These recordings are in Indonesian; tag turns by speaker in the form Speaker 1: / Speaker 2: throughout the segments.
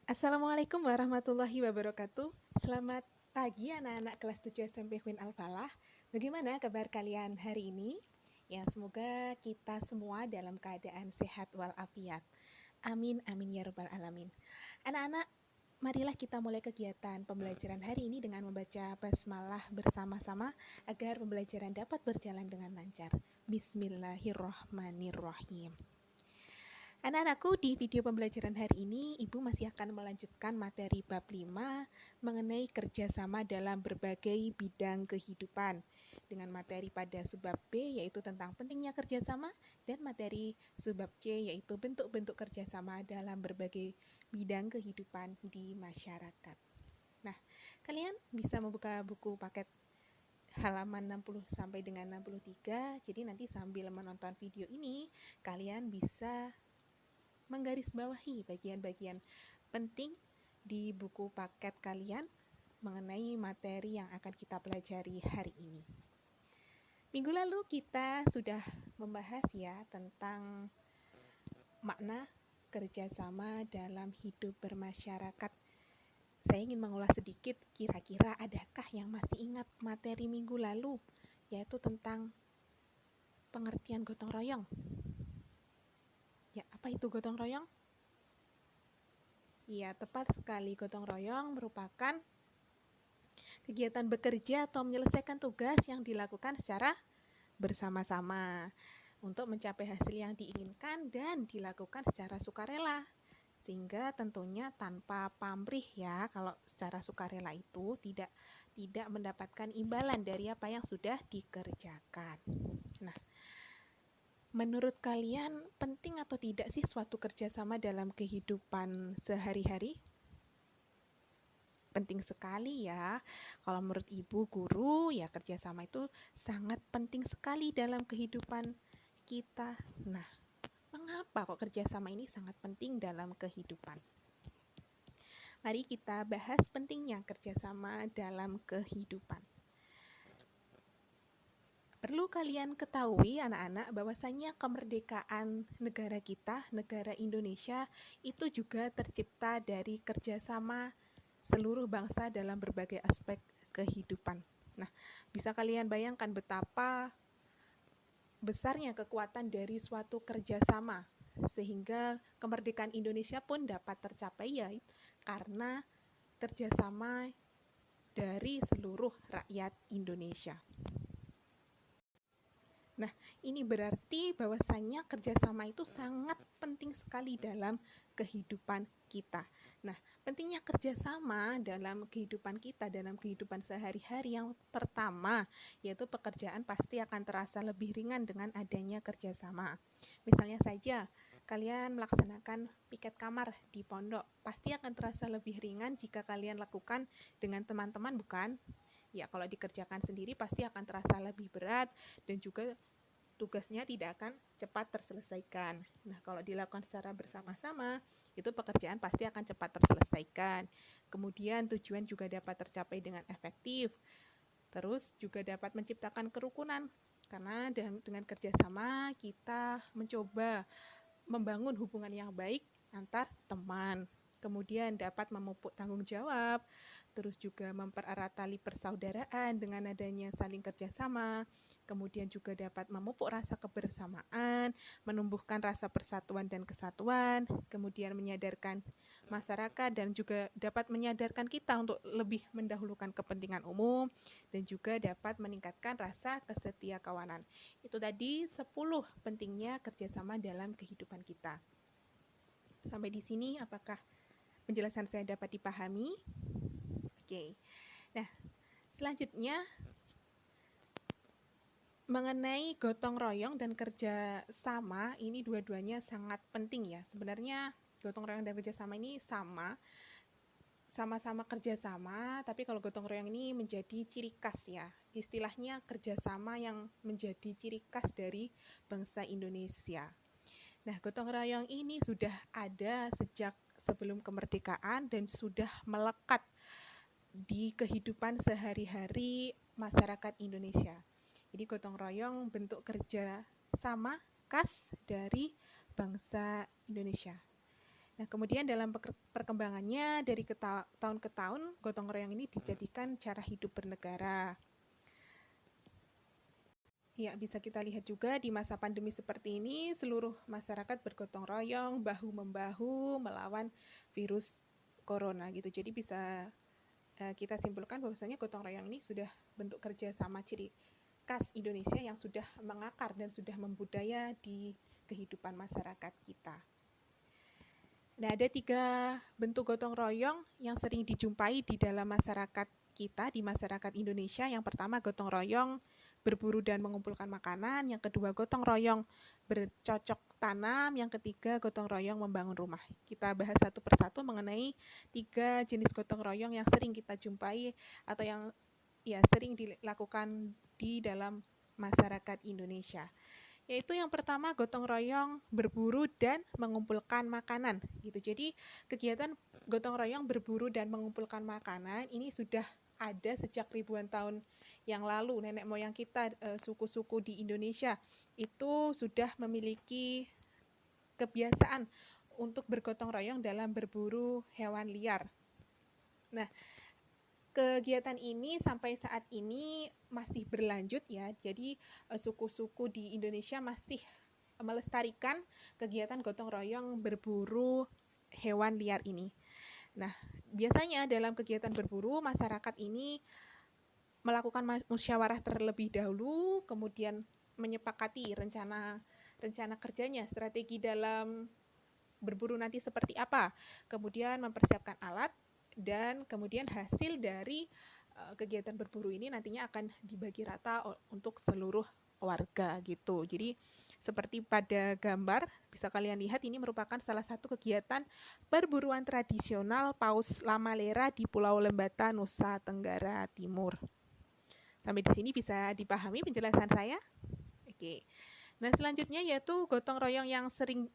Speaker 1: Assalamualaikum warahmatullahi wabarakatuh. Selamat pagi anak-anak kelas 7 SMP Queen Al-Falah. Bagaimana kabar kalian hari ini? Ya, semoga kita semua dalam keadaan sehat walafiat. Amin, amin ya rabbal alamin. Anak-anak, marilah kita mulai kegiatan pembelajaran hari ini dengan membaca basmalah bersama-sama agar pembelajaran dapat berjalan dengan lancar. Bismillahirrahmanirrahim. Anak-anakku, di video pembelajaran hari ini, Ibu masih akan melanjutkan materi bab 5 mengenai kerjasama dalam berbagai bidang kehidupan. Dengan materi pada subbab B, yaitu tentang pentingnya kerjasama, dan materi subbab C, yaitu bentuk-bentuk kerjasama dalam berbagai bidang kehidupan di masyarakat. Nah, kalian bisa membuka buku paket halaman 60 sampai dengan 63, jadi nanti sambil menonton video ini, kalian bisa menggarisbawahi bagian-bagian penting di buku paket kalian mengenai materi yang akan kita pelajari hari ini. Minggu lalu kita sudah membahas ya tentang makna kerjasama dalam hidup bermasyarakat. Saya ingin mengulas sedikit, kira-kira adakah yang masih ingat materi minggu lalu, yaitu tentang pengertian gotong royong. Ya, apa itu gotong royong? Ya, tepat sekali. Gotong royong merupakan kegiatan bekerja atau menyelesaikan tugas yang dilakukan secara bersama-sama untuk mencapai hasil yang diinginkan dan dilakukan secara sukarela. Sehingga tentunya tanpa pamrih ya, kalau secara sukarela itu tidak mendapatkan imbalan dari apa yang sudah dikerjakan. Nah, menurut kalian penting atau tidak sih suatu kerjasama dalam kehidupan sehari-hari? Penting sekali ya. Kalau menurut ibu guru ya kerjasama itu sangat penting sekali dalam kehidupan kita. Nah, mengapa kok kerjasama ini sangat penting dalam kehidupan? Mari kita bahas pentingnya kerjasama dalam kehidupan. Perlu kalian ketahui anak-anak bahwasanya kemerdekaan negara kita, negara Indonesia, itu juga tercipta dari kerjasama seluruh bangsa dalam berbagai aspek kehidupan. Nah, bisa kalian bayangkan betapa besarnya kekuatan dari suatu kerjasama, sehingga kemerdekaan Indonesia pun dapat tercapai ya karena kerjasama dari seluruh rakyat Indonesia. Nah, ini berarti bahwasannya kerjasama itu sangat penting sekali dalam kehidupan kita. Nah, pentingnya kerjasama dalam kehidupan kita, dalam kehidupan sehari-hari yang pertama, yaitu pekerjaan pasti akan terasa lebih ringan dengan adanya kerjasama. Misalnya saja, kalian melaksanakan piket kamar di pondok, pasti akan terasa lebih ringan jika kalian lakukan dengan teman-teman, bukan? Ya, kalau dikerjakan sendiri pasti akan terasa lebih berat dan juga tugasnya tidak akan cepat terselesaikan. Nah, kalau dilakukan secara bersama-sama, itu pekerjaan pasti akan cepat terselesaikan. Kemudian tujuan juga dapat tercapai dengan efektif. Terus juga dapat menciptakan kerukunan, karena dengan kerjasama kita mencoba membangun hubungan yang baik antar teman. Kemudian dapat memupuk tanggung jawab, terus juga mempererat tali persaudaraan dengan adanya saling kerjasama, kemudian juga dapat memupuk rasa kebersamaan, menumbuhkan rasa persatuan dan kesatuan, kemudian menyadarkan masyarakat dan juga dapat menyadarkan kita untuk lebih mendahulukan kepentingan umum, dan juga dapat meningkatkan rasa kesetiakawanan. Itu tadi 10 pentingnya kerjasama dalam kehidupan kita. Sampai di sini apakah penjelasan saya dapat dipahami? Oke. Nah, selanjutnya mengenai gotong royong dan kerja sama, ini dua-duanya sangat penting ya. Sebenarnya gotong royong dan kerja sama ini sama-sama kerjasama, tapi kalau gotong royong ini menjadi ciri khas ya. Istilahnya kerjasama yang menjadi ciri khas dari bangsa Indonesia. Nah, gotong royong ini sudah ada sejak sebelum kemerdekaan dan sudah melekat di kehidupan sehari-hari masyarakat Indonesia. Jadi gotong royong bentuk kerja sama khas dari bangsa Indonesia. Nah, kemudian dalam perkembangannya dari tahun ke tahun, gotong royong ini dijadikan cara hidup bernegara. Ya, bisa kita lihat juga di masa pandemi seperti ini, seluruh masyarakat bergotong royong, bahu-membahu melawan virus corona gitu. Jadi bisa kita simpulkan bahwasanya gotong royong ini sudah bentuk kerjasama ciri khas Indonesia yang sudah mengakar dan sudah membudaya di kehidupan masyarakat kita. Nah, ada 3 bentuk gotong royong yang sering dijumpai di dalam masyarakat kita, di masyarakat Indonesia. Yang pertama, gotong royong berburu dan mengumpulkan makanan. Yang kedua, gotong royong bercocok tanam. Yang ketiga, gotong royong membangun rumah. Kita bahas satu persatu mengenai 3 jenis gotong royong yang sering kita jumpai atau yang sering dilakukan di dalam masyarakat Indonesia. Yaitu yang pertama, gotong royong berburu dan mengumpulkan makanan gitu. Jadi kegiatan gotong royong berburu dan mengumpulkan makanan ini sudah ada sejak ribuan tahun yang lalu. Nenek moyang kita, suku-suku di Indonesia itu sudah memiliki kebiasaan untuk bergotong royong dalam berburu hewan liar. Nah, kegiatan ini sampai saat ini masih berlanjut ya. Jadi suku-suku di Indonesia masih melestarikan kegiatan gotong royong berburu hewan liar ini. Nah, biasanya dalam kegiatan berburu masyarakat ini melakukan musyawarah terlebih dahulu, kemudian menyepakati rencana kerjanya, strategi dalam berburu nanti seperti apa, kemudian mempersiapkan alat, dan kemudian hasil dari kegiatan berburu ini nantinya akan dibagi rata untuk seluruh warga gitu. Jadi seperti pada gambar bisa kalian lihat, ini merupakan salah satu kegiatan perburuan tradisional Paus Lamalera di Pulau Lembata, Nusa Tenggara Timur. Sampai di sini bisa dipahami penjelasan saya? Oke. Nah, selanjutnya yaitu gotong royong yang sering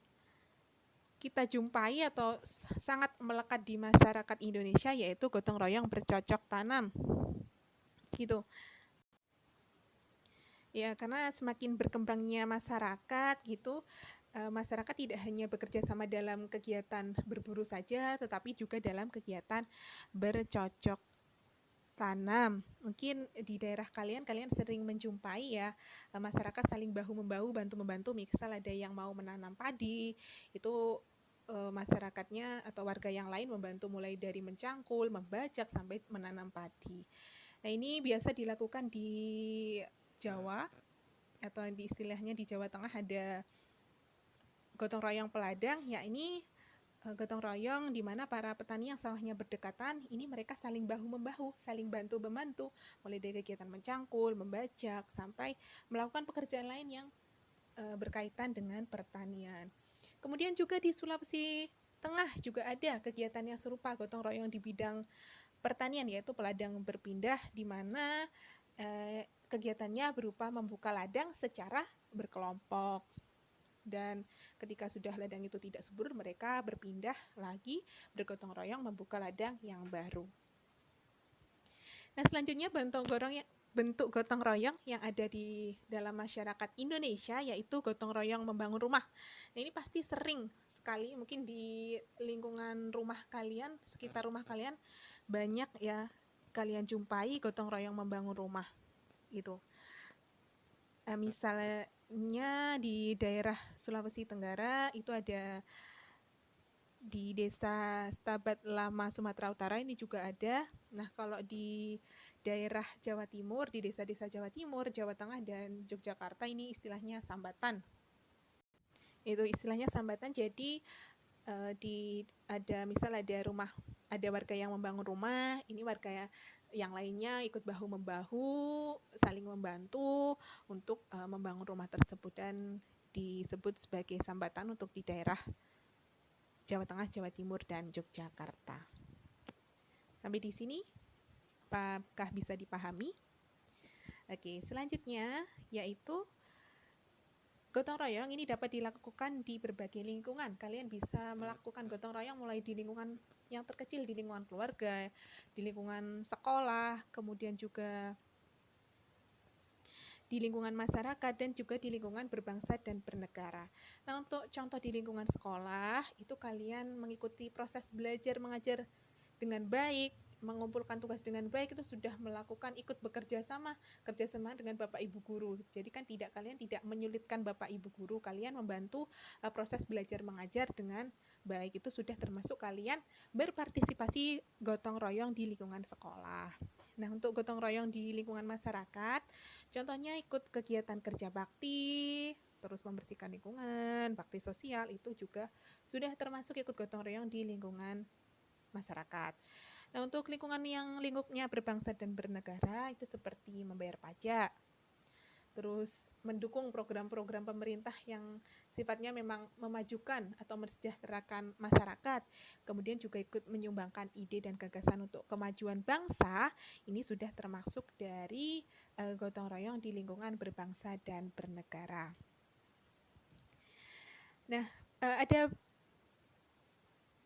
Speaker 1: kita jumpai atau sangat melekat di masyarakat Indonesia, yaitu gotong royong bercocok tanam gitu ya. Karena semakin berkembangnya masyarakat gitu, masyarakat tidak hanya bekerja sama dalam kegiatan berburu saja, tetapi juga dalam kegiatan bercocok tanam. Mungkin di daerah kalian sering menjumpai ya, masyarakat saling bahu-membahu, bantu-membantu. Misal ada yang mau menanam padi, itu masyarakatnya atau warga yang lain membantu mulai dari mencangkul, membajak, sampai menanam padi. Nah, ini biasa dilakukan di Jawa, atau di istilahnya di Jawa Tengah ada gotong royong peladang. Ya, ini gotong royong di mana para petani yang sawahnya berdekatan, ini mereka saling bahu-membahu, saling bantu-membantu, mulai dari kegiatan mencangkul, membajak, sampai melakukan pekerjaan lain yang berkaitan dengan pertanian. Kemudian juga di Sulawesi Tengah juga ada kegiatan yang serupa, gotong royong di bidang pertanian, yaitu peladang berpindah, di mana kegiatannya berupa membuka ladang secara berkelompok. Dan ketika sudah ladang itu tidak subur, mereka berpindah lagi bergotong royong membuka ladang yang baru. Nah, selanjutnya bentuk gotong royong yang ada di dalam masyarakat Indonesia, yaitu gotong royong membangun rumah. Nah, ini pasti sering sekali, mungkin di lingkungan rumah kalian, sekitar rumah kalian, banyak ya kalian jumpai gotong royong membangun rumah gitu. Misalnya di daerah Sulawesi Tenggara itu ada di desa Stabat Lama, Sumatera Utara, ini juga ada. Nah, kalau di daerah Jawa Timur, di desa-desa Jawa Timur, Jawa Tengah, dan Yogyakarta, ini istilahnya sambatan. Itu istilahnya sambatan. Jadi ada warga yang membangun rumah, ini warga yang lainnya ikut bahu-membahu, saling membantu untuk membangun rumah tersebut, dan disebut sebagai sambatan untuk di daerah Jawa Tengah, Jawa Timur, dan Yogyakarta. Sampai di sini, apakah bisa dipahami? Oke, selanjutnya yaitu gotong royong ini dapat dilakukan di berbagai lingkungan. Kalian bisa melakukan gotong royong mulai di lingkungan yang terkecil, di lingkungan keluarga, di lingkungan sekolah, kemudian juga di lingkungan masyarakat dan juga di lingkungan berbangsa dan bernegara. Nah, untuk contoh di lingkungan sekolah, itu kalian mengikuti proses belajar mengajar dengan baik, mengumpulkan tugas dengan baik, itu sudah melakukan ikut bekerja sama, kerjasama dengan Bapak Ibu guru. Jadi kan kalian tidak menyulitkan Bapak Ibu guru, kalian membantu proses belajar mengajar dengan baik. Itu sudah termasuk kalian berpartisipasi gotong royong di lingkungan sekolah. Nah, untuk gotong royong di lingkungan masyarakat, contohnya ikut kegiatan kerja bakti, terus membersihkan lingkungan, bakti sosial, itu juga sudah termasuk ikut gotong royong di lingkungan masyarakat. Nah, untuk lingkungan yang lingkupnya berbangsa dan bernegara, itu seperti membayar pajak, terus mendukung program-program pemerintah yang sifatnya memang memajukan atau mensejahterakan masyarakat, kemudian juga ikut menyumbangkan ide dan gagasan untuk kemajuan bangsa, ini sudah termasuk dari gotong royong di lingkungan berbangsa dan bernegara. Nah, ada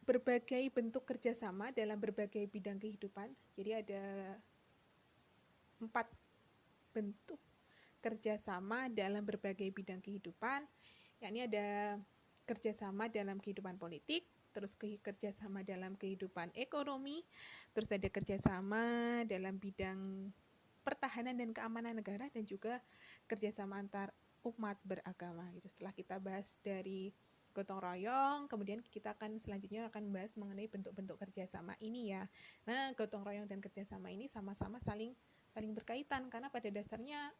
Speaker 1: berbagai bentuk kerjasama dalam berbagai bidang kehidupan. Jadi ada 4 bentuk kerjasama dalam berbagai bidang kehidupan, yakni ada kerjasama dalam kehidupan politik, terus kerjasama dalam kehidupan ekonomi, terus ada kerjasama dalam bidang pertahanan dan keamanan negara, dan juga kerjasama antar umat beragama. Gitu. Setelah kita bahas dari gotong royong, kemudian kita akan selanjutnya akan membahas mengenai bentuk-bentuk kerjasama ini ya. Nah, gotong royong dan kerjasama ini sama-sama saling berkaitan, karena pada dasarnya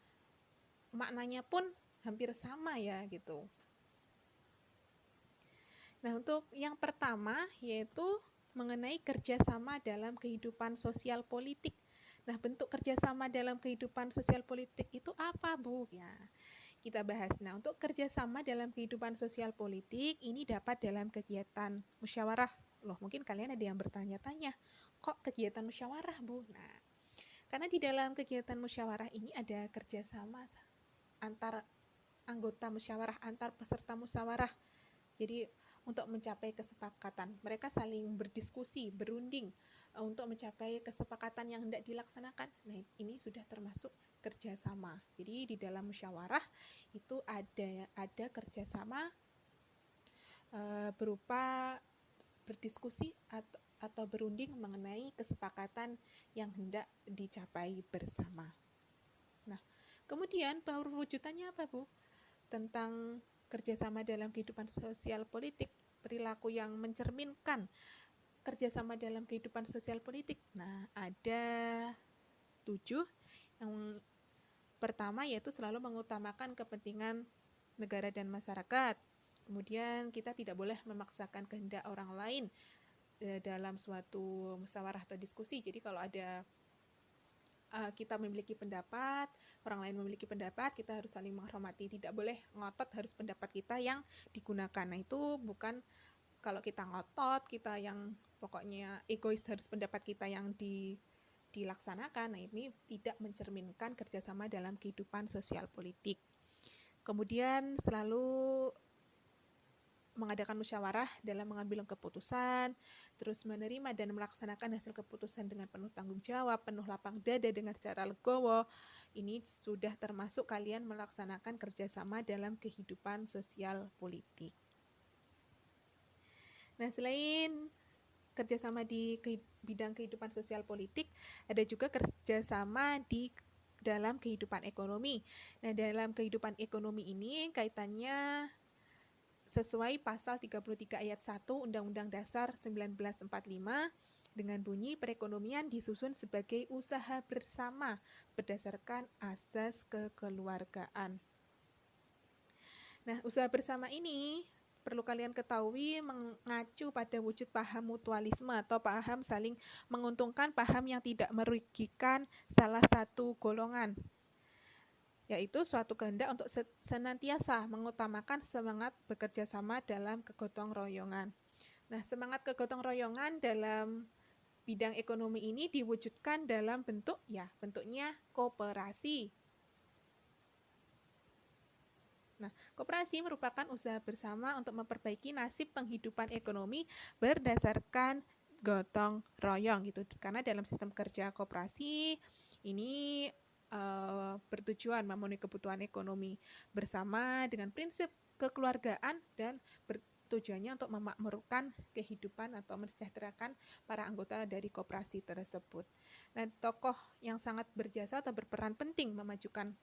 Speaker 1: maknanya pun hampir sama ya gitu. Nah, untuk yang pertama yaitu mengenai kerjasama dalam kehidupan sosial politik. Nah, bentuk kerjasama dalam kehidupan sosial politik itu apa, Bu? Ya, kita bahas. Nah, untuk kerjasama dalam kehidupan sosial politik ini dapat dalam kegiatan musyawarah. Loh, mungkin kalian ada yang bertanya-tanya, kok kegiatan musyawarah, Bu? Nah, karena di dalam kegiatan musyawarah ini ada kerjasama antar anggota musyawarah, antar peserta musyawarah. Jadi untuk mencapai kesepakatan, mereka saling berdiskusi, berunding untuk mencapai kesepakatan yang hendak dilaksanakan. Nah, ini sudah termasuk kerjasama. Jadi di dalam musyawarah itu ada kerjasama berupa berdiskusi atau berunding mengenai kesepakatan yang hendak dicapai bersama. Nah, kemudian perwujudannya apa, Bu? Tentang kerjasama dalam kehidupan sosial politik, perilaku yang mencerminkan kerjasama dalam kehidupan sosial politik. Nah, ada 7. Yang pertama yaitu selalu mengutamakan kepentingan negara dan masyarakat. Kemudian kita tidak boleh memaksakan kehendak orang lain dalam suatu musyawarah atau diskusi. Jadi kalau ada kita memiliki pendapat, orang lain memiliki pendapat, kita harus saling menghormati. Tidak boleh ngotot harus pendapat kita yang digunakan. Nah, itu bukan kalau kita ngotot, kita yang pokoknya egois harus pendapat kita yang dilaksanakan. Nah, ini tidak mencerminkan kerjasama dalam kehidupan sosial politik. Kemudian selalu mengadakan musyawarah dalam mengambil keputusan, terus menerima dan melaksanakan hasil keputusan dengan penuh tanggung jawab, penuh lapang dada dengan secara legowo. Ini sudah termasuk kalian melaksanakan kerjasama dalam kehidupan sosial politik. Nah, selain kerjasama di bidang kehidupan sosial politik, ada juga kerjasama di dalam kehidupan ekonomi. Nah, dalam kehidupan ekonomi ini kaitannya sesuai pasal 33 ayat 1 Undang-Undang Dasar 1945 dengan bunyi perekonomian disusun sebagai usaha bersama berdasarkan asas kekeluargaan. Nah, usaha bersama ini perlu kalian ketahui mengacu pada wujud paham mutualisme atau paham saling menguntungkan, paham yang tidak merugikan salah satu golongan, yaitu suatu kehendak untuk senantiasa mengutamakan semangat bekerja sama dalam kegotong royongan. Nah, semangat kegotong royongan dalam bidang ekonomi ini diwujudkan dalam bentuknya koperasi. Nah, koperasi merupakan usaha bersama untuk memperbaiki nasib penghidupan ekonomi berdasarkan gotong royong gitu. Karena dalam sistem kerja koperasi ini bertujuan memenuhi kebutuhan ekonomi bersama dengan prinsip kekeluargaan dan tujuannya untuk memakmurkan kehidupan atau mensejahterakan para anggota dari koperasi tersebut. Nah, tokoh yang sangat berjasa atau berperan penting memajukan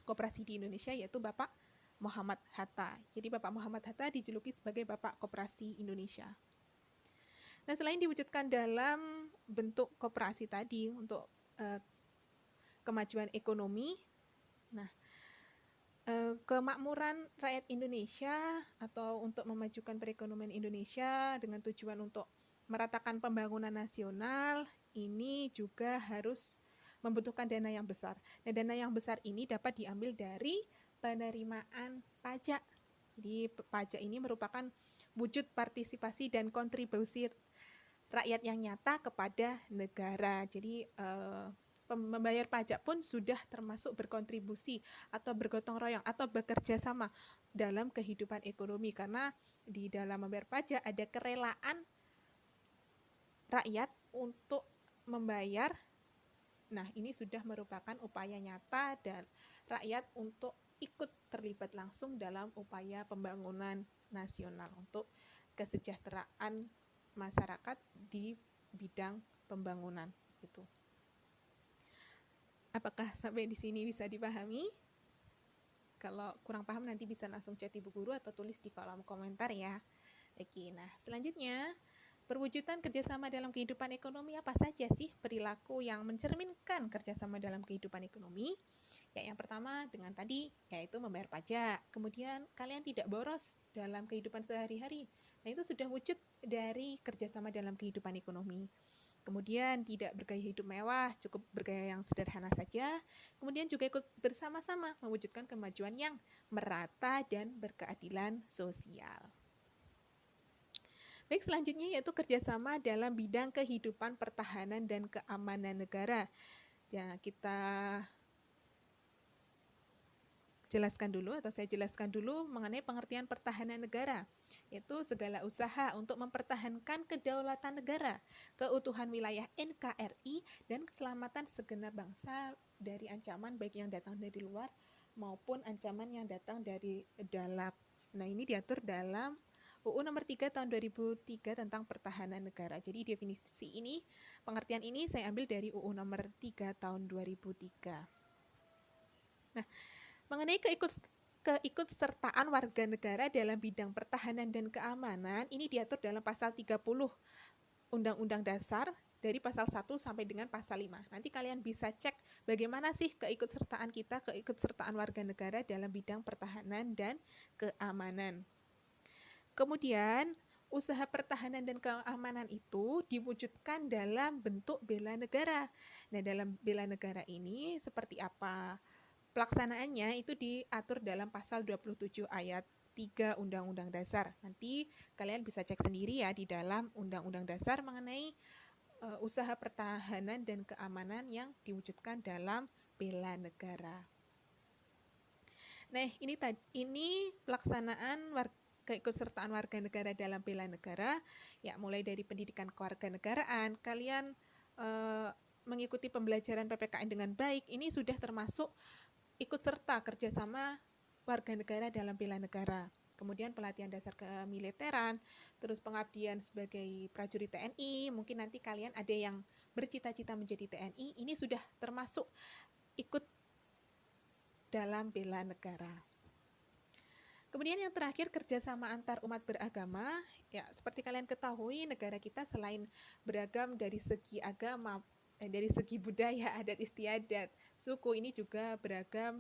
Speaker 1: koperasi di Indonesia yaitu Bapak Muhammad Hatta. Jadi Bapak Muhammad Hatta dijuluki sebagai Bapak Koperasi Indonesia. Nah, selain diwujudkan dalam bentuk koperasi tadi untuk kemajuan ekonomi, nah kemakmuran rakyat Indonesia atau untuk memajukan perekonomian Indonesia dengan tujuan untuk meratakan pembangunan nasional ini juga harus membutuhkan dana yang besar. Nah, dana yang besar ini dapat diambil dari penerimaan pajak. Jadi pajak ini merupakan wujud partisipasi dan kontribusi rakyat yang nyata kepada negara. Jadi membayar pajak pun sudah termasuk berkontribusi atau bergotong royong atau bekerja sama dalam kehidupan ekonomi, karena di dalam membayar pajak ada kerelaan rakyat untuk membayar. Nah, ini sudah merupakan upaya nyata dan rakyat untuk ikut terlibat langsung dalam upaya pembangunan nasional untuk kesejahteraan masyarakat di bidang pembangunan itu. Apakah sampai di sini bisa dipahami? Kalau kurang paham nanti bisa langsung chat Ibu Guru atau tulis di kolom komentar ya. Oke, nah selanjutnya perwujudan kerjasama dalam kehidupan ekonomi apa saja sih perilaku yang mencerminkan kerjasama dalam kehidupan ekonomi? Ya, yang pertama dengan tadi yaitu membayar pajak. Kemudian kalian tidak boros dalam kehidupan sehari-hari. Nah, itu sudah wujud dari kerjasama dalam kehidupan ekonomi. Kemudian tidak bergaya hidup mewah, cukup bergaya yang sederhana saja. Kemudian juga ikut bersama-sama mewujudkan kemajuan yang merata dan berkeadilan sosial. Baik, selanjutnya yaitu kerjasama dalam bidang kehidupan pertahanan dan keamanan negara. Ya, saya jelaskan dulu mengenai pengertian pertahanan negara, yaitu segala usaha untuk mempertahankan kedaulatan negara, keutuhan wilayah NKRI, dan keselamatan segenap bangsa dari ancaman baik yang datang dari luar maupun ancaman yang datang dari dalam. Nah, ini diatur dalam UU nomor 3 tahun 2003 tentang pertahanan negara. Jadi definisi ini, pengertian ini saya ambil dari UU nomor 3 tahun 2003. Nah, mengenai keikutsertaan warga negara dalam bidang pertahanan dan keamanan, ini diatur dalam pasal 30 Undang-Undang Dasar dari pasal 1 sampai dengan pasal 5. Nanti kalian bisa cek bagaimana sih keikutsertaan warga negara dalam bidang pertahanan dan keamanan. Kemudian, usaha pertahanan dan keamanan itu diwujudkan dalam bentuk bela negara. Nah, dalam bela negara ini seperti apa pelaksanaannya itu diatur dalam pasal 27 ayat 3 Undang-Undang Dasar. Nanti kalian bisa cek sendiri ya di dalam Undang-Undang Dasar mengenai usaha pertahanan dan keamanan yang diwujudkan dalam bela negara. Nah, ini pelaksanaan keikutsertaan warga negara dalam bela negara, ya mulai dari pendidikan kewarganegaraan, kalian mengikuti pembelajaran PPKN dengan baik, ini sudah termasuk ikut serta kerjasama warga negara dalam bela negara. Kemudian pelatihan dasar kemiliteran, terus pengabdian sebagai prajurit TNI, mungkin nanti kalian ada yang bercita-cita menjadi TNI, ini sudah termasuk ikut dalam bela negara. Kemudian yang terakhir, kerjasama antar umat beragama. Ya, seperti kalian ketahui, negara kita selain beragam dari segi agama, dari segi budaya, adat istiadat, suku, ini juga beragam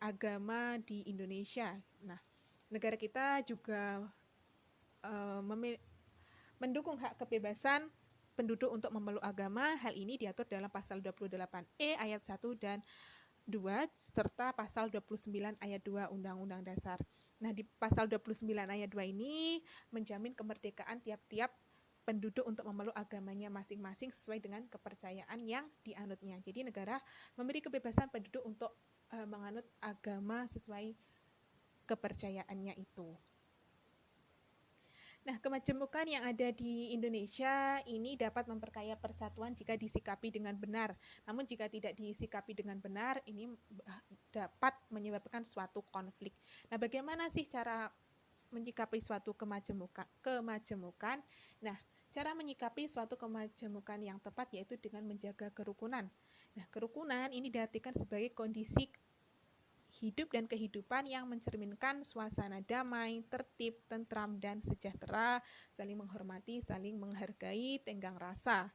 Speaker 1: agama di Indonesia. Nah, negara kita juga mendukung hak kebebasan penduduk untuk memeluk agama. Hal ini diatur dalam pasal 28E ayat 1 dan 2 serta pasal 29 ayat 2 Undang-Undang Dasar. Nah, di pasal 29 ayat 2 ini menjamin kemerdekaan tiap-tiap penduduk untuk memeluk agamanya masing-masing sesuai dengan kepercayaan yang dianutnya. Jadi negara memberi kebebasan penduduk untuk menganut agama sesuai kepercayaannya itu. Nah, kemajemukan yang ada di Indonesia ini dapat memperkaya persatuan jika disikapi dengan benar. Namun jika tidak disikapi dengan benar, ini dapat menyebabkan suatu konflik. Nah, bagaimana sih cara menyikapi suatu kemajemukan? Nah, cara menyikapi suatu kemajemukan yang tepat yaitu dengan menjaga kerukunan. Nah, kerukunan ini diartikan sebagai kondisi hidup dan kehidupan yang mencerminkan suasana damai, tertib, tentram, dan sejahtera, saling menghormati, saling menghargai, tenggang rasa,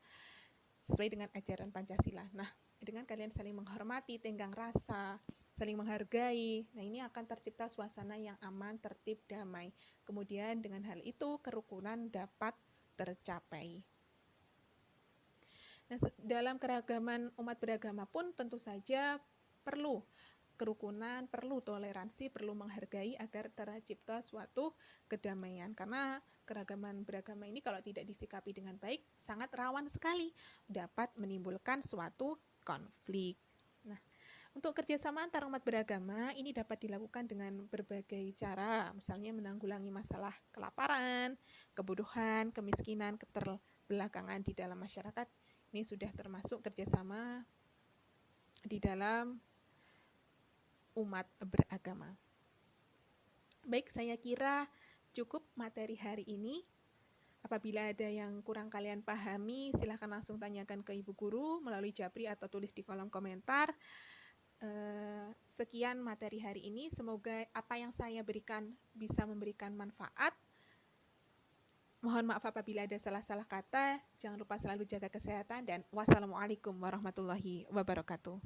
Speaker 1: sesuai dengan ajaran Pancasila. Nah, dengan kalian saling menghormati, tenggang rasa, saling menghargai, nah ini akan tercipta suasana yang aman, tertib, damai. Kemudian dengan hal itu, kerukunan dapat tercapai. Nah, dalam keragaman umat beragama pun tentu saja perlu kerukunan, perlu toleransi, perlu menghargai agar tercipta suatu kedamaian. Karena keragaman beragama ini kalau tidak disikapi dengan baik, sangat rawan sekali dapat menimbulkan suatu konflik. Nah, untuk kerjasama antar umat beragama ini dapat dilakukan dengan berbagai cara, misalnya menanggulangi masalah kelaparan, kebodohan, kemiskinan, keterbelakangan di dalam masyarakat. Ini sudah termasuk kerjasama di dalam umat beragama. Baik, saya kira cukup materi hari ini. Apabila ada yang kurang kalian pahami, silahkan langsung tanyakan ke Ibu Guru melalui Japri atau tulis di kolom komentar. Sekian materi hari ini. Semoga apa yang saya berikan bisa memberikan manfaat. Mohon maaf apabila ada salah-salah kata. Jangan lupa selalu jaga kesehatan dan wassalamualaikum warahmatullahi wabarakatuh.